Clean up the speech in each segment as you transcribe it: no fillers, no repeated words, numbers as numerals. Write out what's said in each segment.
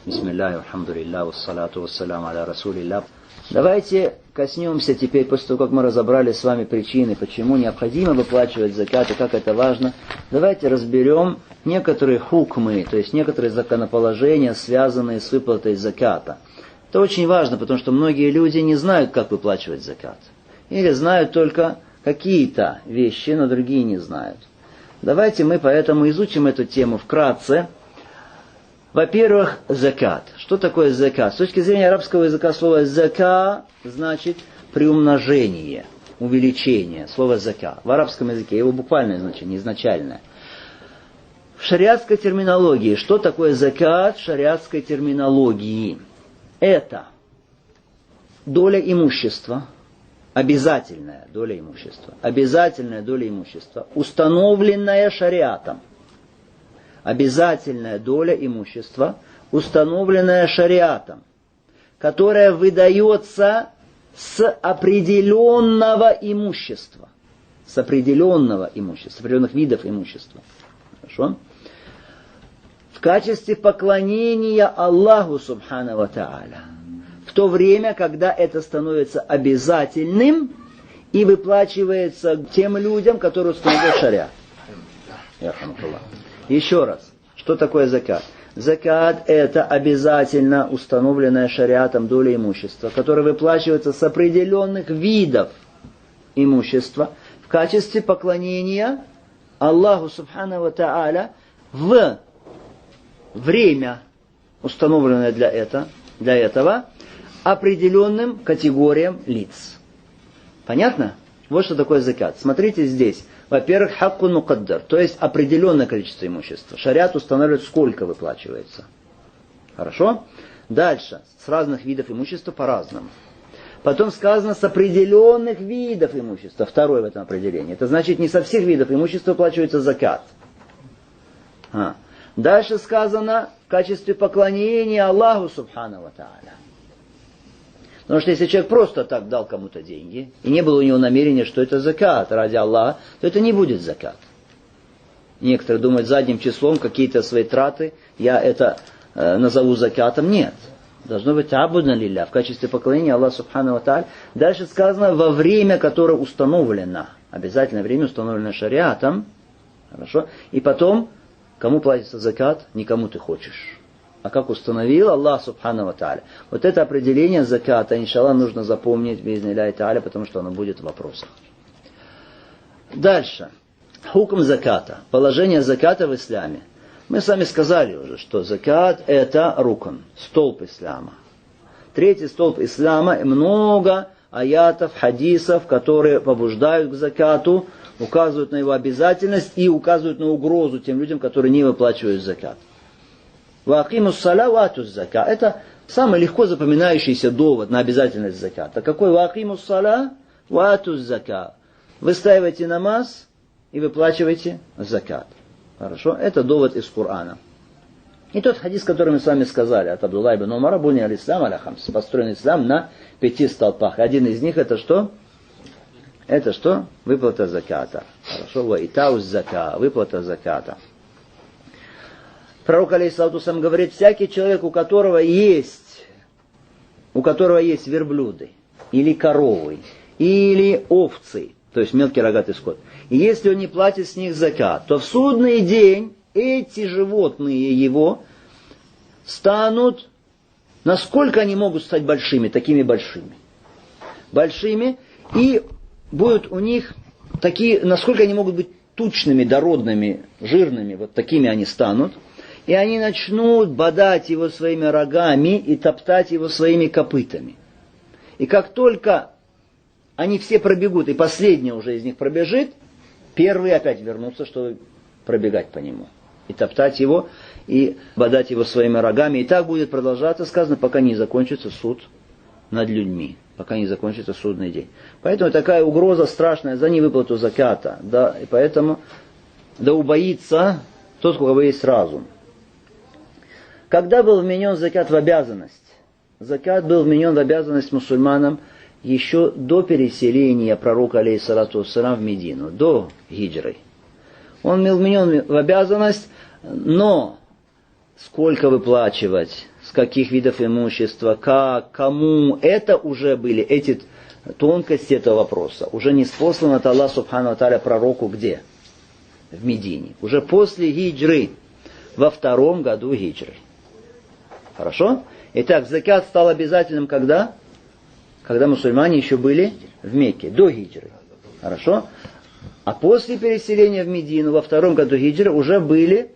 Бисмиллахи, алхамдулиллах, вассалату вассаляму аля расулиллах. Давайте коснемся теперь, после того, как мы разобрали с вами причины, почему необходимо выплачивать закат и как это важно, давайте разберем некоторые хукмы, то есть некоторые законоположения, связанные с выплатой заката. Это очень важно, потому что многие люди не знают, как выплачивать закат. Или знают только какие-то вещи, но другие не знают. Давайте мы поэтому изучим эту тему вкратце. Во-первых, закат. Что такое закат? С точки зрения арабского языка слово зака значит приумножение, увеличение. Слово зака. В арабском языке его буквальное значение, изначальное. В шариатской терминологии, что такое закат в шариатской терминологии? Это доля имущества, обязательная доля имущества, установленная шариатом. Обязательная доля имущества, установленная шариатом, которая выдается с определенного имущества, определенных видов имущества. Хорошо? В качестве поклонения Аллаху Субхану ва Тааля. В то время, когда это становится обязательным и выплачивается тем людям, которые установил шариат. Еще раз, что такое закат? Закат – это обязательно установленная шариатом доля имущества, которая выплачивается с определенных видов имущества в качестве поклонения Аллаху Субхану ва Тааля в время, установленное для этого, определенным категориям лиц. Понятно? Вот что такое закат. Смотрите здесь. Во-первых, хаккун мукаддар, то есть определенное количество имущества. Шариат устанавливает, сколько выплачивается. Хорошо? Дальше. С разных видов имущества по-разному. Потом сказано с определенных видов имущества. Второе в этом определении. Это значит, не со всех видов имущества выплачивается закат. Дальше сказано в качестве поклонения Аллаху Субхану ва Тааля. Потому что если человек просто так дал кому-то деньги, и не было у него намерения, что это закат ради Аллаха, то это не будет закат. Некоторые думают, задним числом какие-то свои траты, я это назову закатом. Нет. Должно быть абудна лилля, в качестве поклонения Аллаху Субхану ва Тааля. Дальше сказано, во время, которое установлено. Обязательное время установлено шариатом. Хорошо? И потом, кому платится закат? Никому ты хочешь. А как установил Аллах Субхану ва Тааля. Вот это определение заката, иншаллах, нужно запомнить, би'изни-ллахи тааля, потому что оно будет в вопросах. Дальше. Хукм заката. Положение заката в исламе. Мы с вами сказали уже, что закат это рукн, столб ислама. Третий столб ислама, много аятов, хадисов, которые побуждают к закату, указывают на его обязательность и указывают на угрозу тем людям, которые не выплачивают закат. Ваакимус саля ваатус зака. Это самый легко запоминающийся довод на обязательность заката. Какой? Ваакимус саля ваатус зака. Выстаивайте намаз и выплачивайте закат. Хорошо? Это довод из Корана. И тот хадис, который мы с вами сказали, от Абдулла ибн Умара, буни аль-ислам аля-хамс. Построен ислам на 5 столпах. Один из них это что? Это что? Выплата заката. Хорошо? Ва итаус зака. Выплата заката. Пророк алейхиссалату вассалям говорит, всякий человек, у которого есть верблюды, или коровы, или овцы, то есть мелкий рогатый скот, и если он не платит с них закат, то в судный день эти животные его станут, насколько они могут стать большими, такими большими. Большими, и будут у них такие, насколько они могут быть тучными, дородными, жирными, вот такими они станут. И они начнут бодать его своими рогами и топтать его своими копытами. И как только они все пробегут, и последний уже из них пробежит, первые опять вернутся, чтобы пробегать по нему. И топтать его, и бодать его своими рогами. И так будет продолжаться, сказано, пока не закончится суд над людьми. Пока не закончится судный день. Поэтому такая угроза страшная за невыплату заката. Да, и поэтому да убоится тот, у кого есть разум. Когда был вменен закат в обязанность? Закат был вменен в обязанность мусульманам еще до переселения пророка, алейхиссалату вассалям, в Медину, до хиджры. Он был вменен в обязанность, но сколько выплачивать, с каких видов имущества, как, кому, это уже были, эти тонкости этого вопроса, уже ниспослан от Аллаха Субхану ва Тааля пророку где? В Медине. Уже после хиджры, во 2-м году хиджры. Хорошо? Итак, закат стал обязательным когда? Когда мусульмане еще были в Мекке, до хиджры. Хорошо? А после переселения в Медину, во 2-м году хиджры, уже были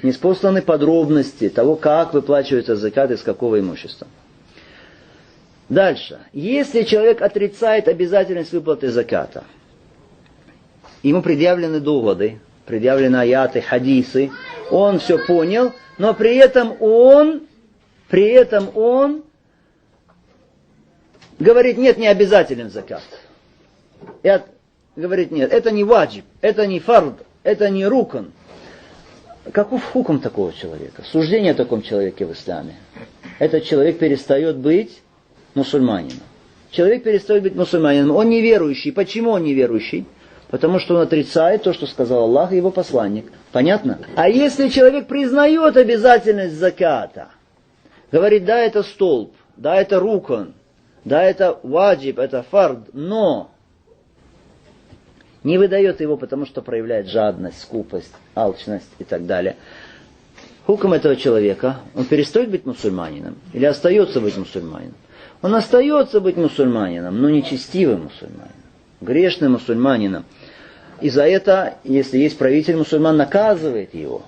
ниспосланы подробности того, как выплачивается закат, из какого имущества. Дальше. Если человек отрицает обязательность выплаты заката, ему предъявлены доводы, предъявлены аяты, хадисы, он все понял, но при этом он говорит, нет, не обязателен закат. Говорит, нет, это не ваджиб, это не фард, это не рукан. Каков хукм такого человека? Суждение о таком человеке в исламе. Этот человек перестает быть мусульманином. Человек перестает быть мусульманином. Он неверующий. Почему он неверующий? Потому что он отрицает то, что сказал Аллах и его посланник. Понятно? А если человек признает обязательность заката, говорит, да, это столб, да, это рукан, да, это ваджиб, это фард, но не выдает его, потому что проявляет жадность, скупость, алчность и так далее. Хукм этого человека, он перестает быть мусульманином или остается быть мусульманином? Он остается быть мусульманином, но нечестивым мусульманином, грешным мусульманином. И за это, если есть правитель мусульман, наказывает его.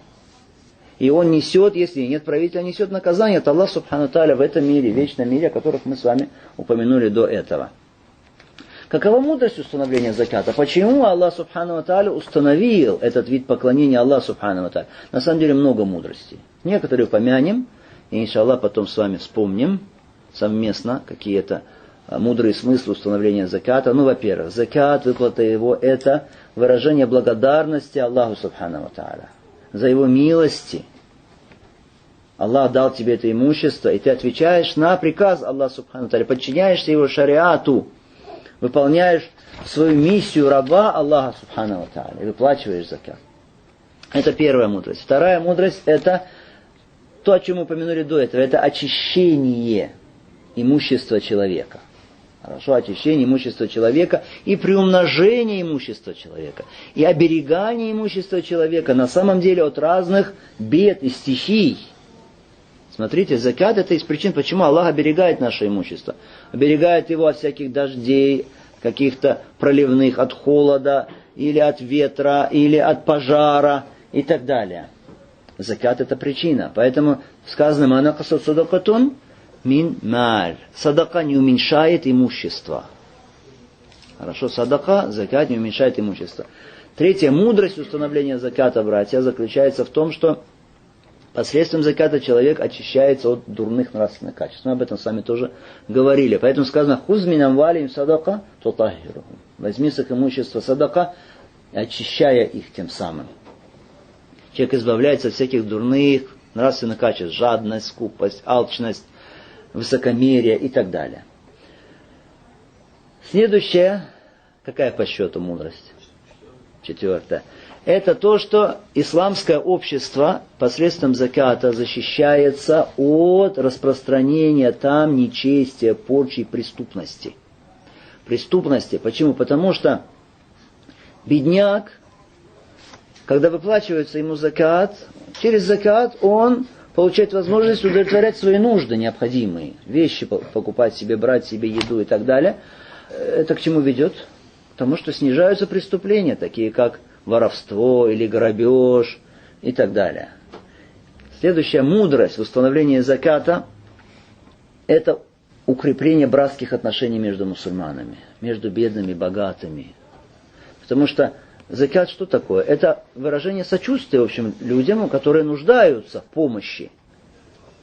И он несет, если нет правителя, несет наказание от Аллаха Субхану ва Тааля в этом мире, в вечном мире, о которых мы с вами упомянули до этого. Какова мудрость установления заката? Почему Аллах Субхану ва Тааля установил этот вид поклонения Аллаху Субхану ва Тааля? На самом деле много мудростей. Некоторые упомянем, и иншаллах потом с вами вспомним совместно какие-то мудрые смыслы установления заката. Ну, во-первых, закат, выплата его, это выражение благодарности Аллаху Субхану ва Тааля за его милости. Аллах дал тебе это имущество, и ты отвечаешь на приказ Аллаха Субхану ва Тааля, подчиняешься его шариату, выполняешь свою миссию раба Аллаха Субхану ва Тааля и выплачиваешь закат. Это первая мудрость. Вторая мудрость, это то, о чем мы упомянули до этого, это очищение имущества человека. Хорошо, очищение имущества человека и приумножение имущества человека. И оберегание имущества человека на самом деле от разных бед и стихий. Смотрите, закат это из причин, почему Аллах оберегает наше имущество. Оберегает его от всяких дождей, каких-то проливных, от холода, или от ветра, или от пожара и так далее. Закат это причина. Поэтому сказано, «Ма накасат садакатун мин маль». Садака не уменьшает имущество. Хорошо, садака, закат не уменьшает имущество. Третья мудрость установления заката, братья, заключается в том, что посредством заката человек очищается от дурных нравственных качеств. Мы об этом с вами тоже говорили. Поэтому сказано, «Хуз мин амвалихим садака тутаххирухум». Возьми с их имущества садака, очищая их тем самым. Человек избавляется от всяких дурных нравственных качеств, жадность, скупость, алчность, высокомерие и так далее. Следующая, какая по счету мудрость? 4. Это то, что исламское общество посредством заката защищается от распространения там нечестия, порчи и преступности. Преступности. Почему? Потому что бедняк, когда выплачивается ему закат, через закат он получает возможность удовлетворять свои нужды необходимые. Вещи покупать себе, брать себе еду и так далее. Это к чему ведет? К тому, что снижаются преступления, такие как воровство или грабеж и так далее. Следующая мудрость в установлении заката – это укрепление братских отношений между мусульманами, между бедными и богатыми. Потому что закат что такое? Это выражение сочувствия, в общем, людям, которые нуждаются в помощи,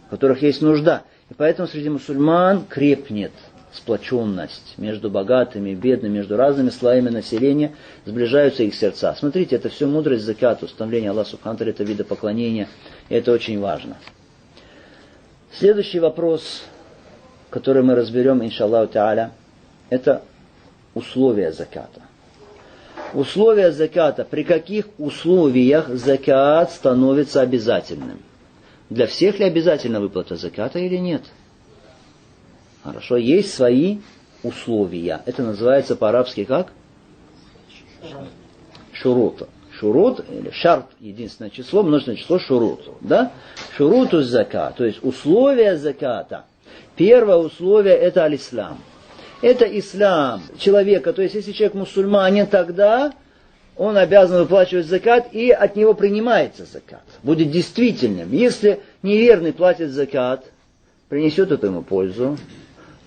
у которых есть нужда. И поэтому среди мусульман крепнет сплоченность между богатыми и бедными, между разными слоями населения, сближаются их сердца. Смотрите, это все мудрость заката, установление Аллаха Субхану ва Тааля, это виды поклонения, и это очень важно. Следующий вопрос, который мы разберем, иншаллаху та'аля, это условия заката. Условия заката, при каких условиях закат становится обязательным. Для всех ли обязательно выплата заката или нет? Хорошо, есть свои условия. Это называется по-арабски как? Шурут. Шурут, или шарт, единственное число, множественное число шурут. Да? Шуруту закат, то есть условия заката. Первое условие это аль-ислам. Это ислам человека, то есть если человек мусульманин, тогда он обязан выплачивать закат, и от него принимается закат. Будет действительным. Если неверный платит закат, принесет это ему пользу.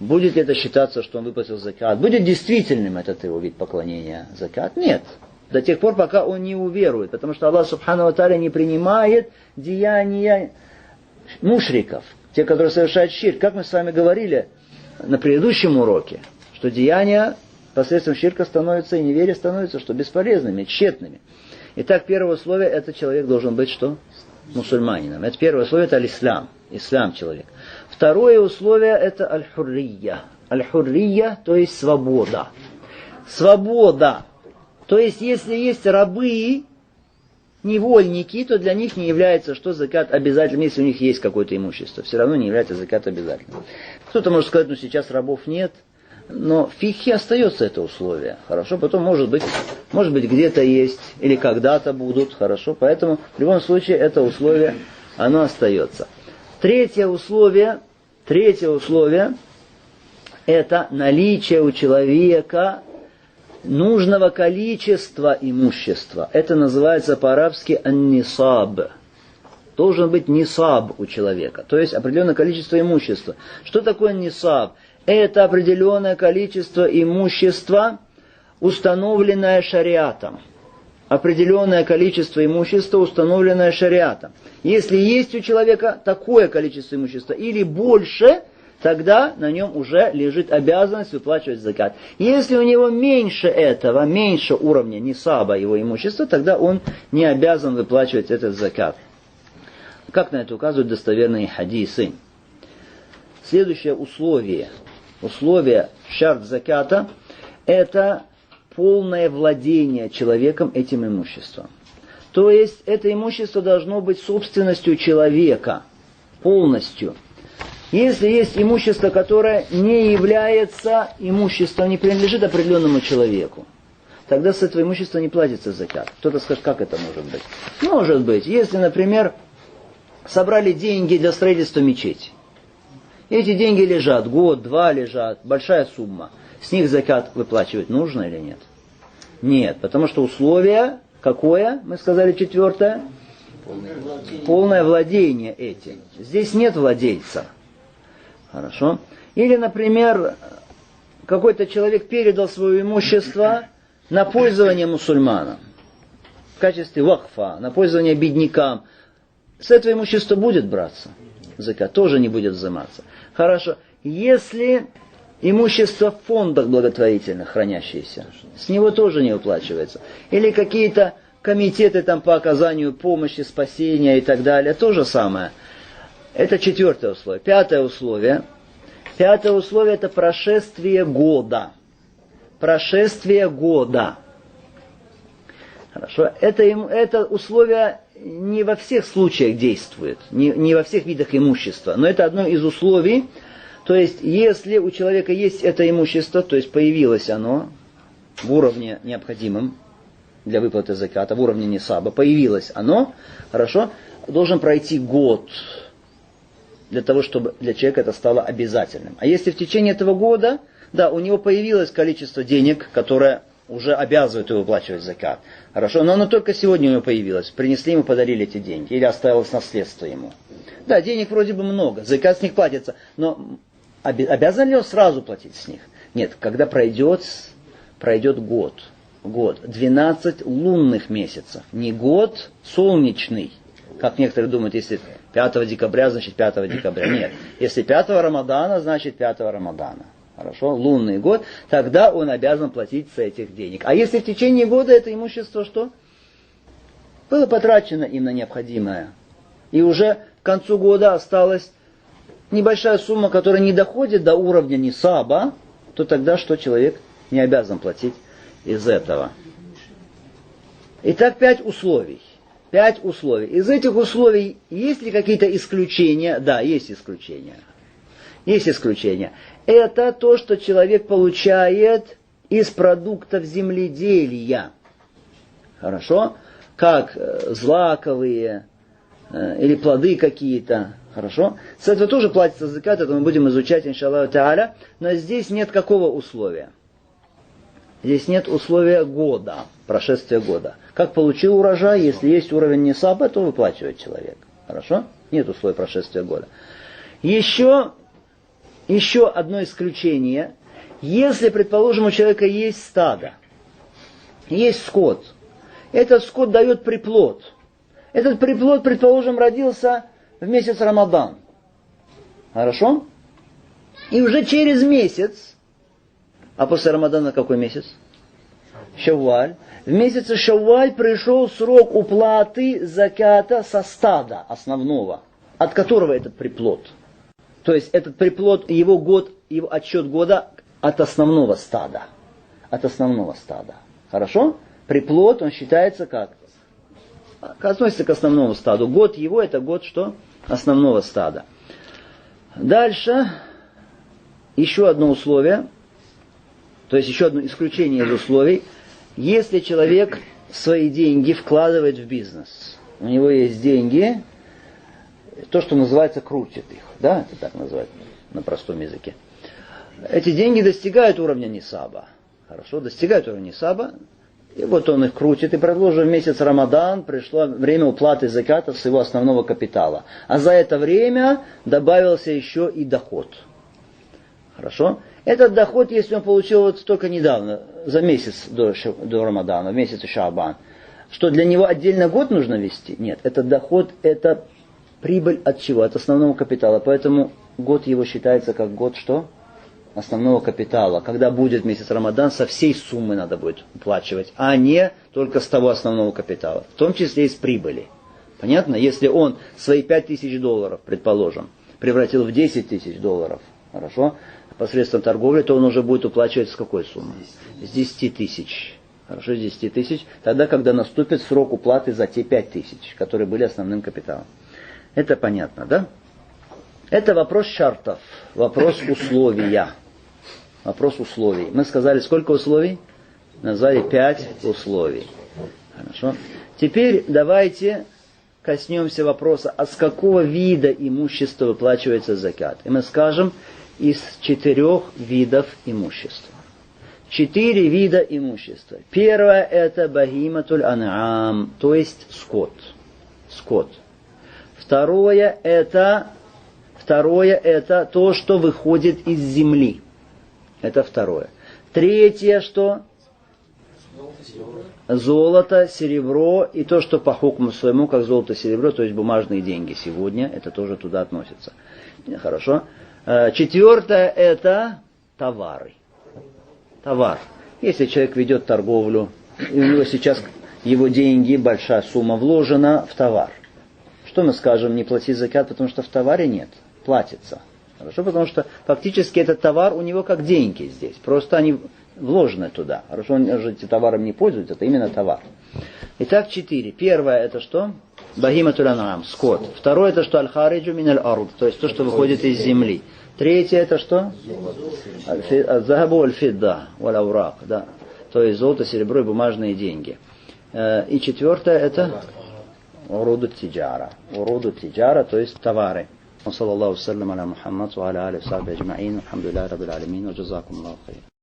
Будет ли это считаться, что он выплатил закат? Будет действительным этот его вид поклонения закат? Нет. До тех пор, пока он не уверует. Потому что Аллах Субхану ва Тааля не принимает деяния мушриков. Те, которые совершают ширк. Как мы с вами говорили на предыдущем уроке, что деяния посредством ширка становятся и неверие становятся что? Бесполезными, тщетными. Итак, первое условие, это человек должен быть что? Мусульманином. Это первое условие, это аль-ислам. Ислам человек. Второе условие, это аль-хуррия. Аль-хуррия, то есть свобода. Свобода. То есть, если есть рабы, невольники, то для них не является, что закат обязательным, если у них есть какое-то имущество. Все равно не является закат обязательным. Кто-то может сказать, ну сейчас рабов нет, но в фикхе остается это условие. Хорошо, потом может быть где-то есть, или когда-то будут, хорошо. Поэтому в любом случае это условие, оно остается. Третье условие, это наличие у человека нужного количества имущества. Это называется по-арабски ан-нисаб. Должен быть нисаб у человека, то есть определенное количество имущества. Что такое нисаб? Это определенное количество имущества, установленное шариатом. Определенное количество имущества, установленное шариатом. Если есть у человека такое количество имущества или больше, тогда на нем уже лежит обязанность выплачивать закат. Если у него меньше этого, меньше уровня нисаба его имущества, тогда он не обязан выплачивать этот закат. Как на это указывают достоверные хадисы? Следующее условие шарт заката, это полное владение человеком этим имуществом. То есть это имущество должно быть собственностью человека полностью. Если есть имущество, которое не является имуществом, не принадлежит определенному человеку, тогда с этого имущества не платится закат. Кто-то скажет, как это может быть? Может быть, если, например, собрали деньги для строительства мечети. Эти деньги лежат, год-два лежат, большая сумма. С них закат выплачивать нужно или нет? Нет, потому что условие какое, мы сказали, четвертое? Полное владение этим. Здесь нет владельца. Хорошо. Или, например, какой-то человек передал свое имущество на пользование мусульманам. В качестве вакфа, на пользование беднякам. С этого имущества будет браться закат, тоже не будет взиматься. Хорошо. Если имущество в фондах благотворительных хранящиеся, с него тоже не выплачивается. Или какие-то комитеты там по оказанию помощи, спасения и так далее, то же самое. Это четвертое условие. Пятое условие это прошествие года. Прошествие года. Хорошо. Это условие не во всех случаях действует, не во всех видах имущества, но это одно из условий. То есть, если у человека есть это имущество, то есть появилось оно в уровне необходимом для выплаты заката, в уровне нисаба, появилось оно, хорошо, должен пройти год для того, чтобы для человека это стало обязательным. А если в течение этого года, да, у него появилось количество денег, которое уже обязывает его выплачивать закат. Хорошо, но оно только сегодня у него появилось. Принесли ему, подарили эти деньги. Или оставилось наследство ему. Да, денег вроде бы много, закат с них платится. Но обязан ли он сразу платить с них? Нет, когда пройдет год. 12 лунных месяцев. Не год солнечный. Как некоторые думают, если 5 декабря, значит 5 декабря. Нет. Если 5 Рамадана, значит 5 Рамадана. Хорошо, лунный год, тогда он обязан платить с этих денег. А если в течение года это имущество что? Было потрачено им на необходимое. И уже к концу года осталась небольшая сумма, которая не доходит до уровня нисаба, то тогда что человек не обязан платить из этого. Итак, 5 условий. 5 условий. Из этих условий есть ли какие-то исключения? Да, есть исключения. Есть исключения. Это то, что человек получает из продуктов земледелия. Хорошо? Как злаковые или плоды какие-то. Хорошо? С этого тоже платится закат, это мы будем изучать, иншаллаху тааля. Но здесь нет какого условия? Здесь нет условия года, прошествия года. Как получил урожай, если есть уровень нисаба, то выплачивает человек. Хорошо? Нет условия прошествия года. Еще одно исключение. Если, предположим, у человека есть стадо, есть скот, этот скот дает приплод. Этот приплод, предположим, родился в месяц Рамадан. Хорошо? И уже через месяц, а после Рамадана какой месяц? Шавваль. В месяце Шавваль пришел срок уплаты заката со стада основного, от которого этот приплод. То есть этот приплод, его отсчет года от основного стада. От основного стада. Хорошо? Приплод, он считается как? Относится к основному стаду. Год его, это год что? Основного стада. Дальше, еще одно условие, то есть еще одно исключение из условий. Если человек свои деньги вкладывает в бизнес, у него есть деньги, то, что называется, крутит их, да, это так называют на простом языке. Эти деньги достигают уровня нисаба. Хорошо, достигают уровня нисаба. И вот он их крутит, и предложил в месяц Рамадан, пришло время уплаты заката с его основного капитала. А за это время добавился еще и доход. Хорошо? Этот доход, если он получил вот только недавно, за месяц до Рамадана, в месяц Шаабан, что для него отдельно год нужно вести? Нет, этот доход, это прибыль от чего? От основного капитала. Поэтому год его считается как год что? Основного капитала. Когда будет месяц Рамадан, со всей суммы надо будет уплачивать, а не только с того основного капитала. В том числе и с прибыли. Понятно? Если он свои $5000, предположим, превратил в $10 000, хорошо, посредством торговли, то он уже будет уплачивать с какой суммы? С 10 000. Хорошо, с 10 000. Тогда, когда наступит срок уплаты за те 5000, которые были основным капиталом. Это понятно, да? Это вопрос шартов, вопрос условия. Вопрос условий. Мы сказали, сколько условий? Назвали 5 условий. Хорошо. Теперь давайте коснемся вопроса, а с какого вида имущества выплачивается закат. И мы скажем, из 4 видов имущества. 4 вида имущества. Первое это бахиматуль ан'ам, то есть скот. Скот. Второе это то, что выходит из земли. Это второе. Третье что? Золото, серебро и то, что по хукму своему, как золото, серебро, то есть бумажные деньги сегодня, это тоже туда относится. Хорошо. Четвертое это товары. Товар. Если человек ведет торговлю, и у него сейчас его деньги, большая сумма вложена в товар. Что мы скажем, не плати закат, потому что в товаре нет, платится. Хорошо, потому что фактически этот товар у него как деньги здесь. Просто они вложены туда. Хорошо, он же этим товаром не пользуется, это именно товар. Итак, 4. Первое это что? Бахиматуль ан'ам, скот. Второе это что? Аль-хариджу мин аль-ард, то есть то, что выходит из земли. Третье это что? Захабу аль-фидда, валь-аурак, да. То есть золото, серебро и бумажные деньги. И четвертое это уруду тиджара. Уруду тиджара, то есть товары. وصلى الله وسلم على محمد وعلى آله وصحبه أجمعين والحمد لله رب العالمين وجزاكم الله خير.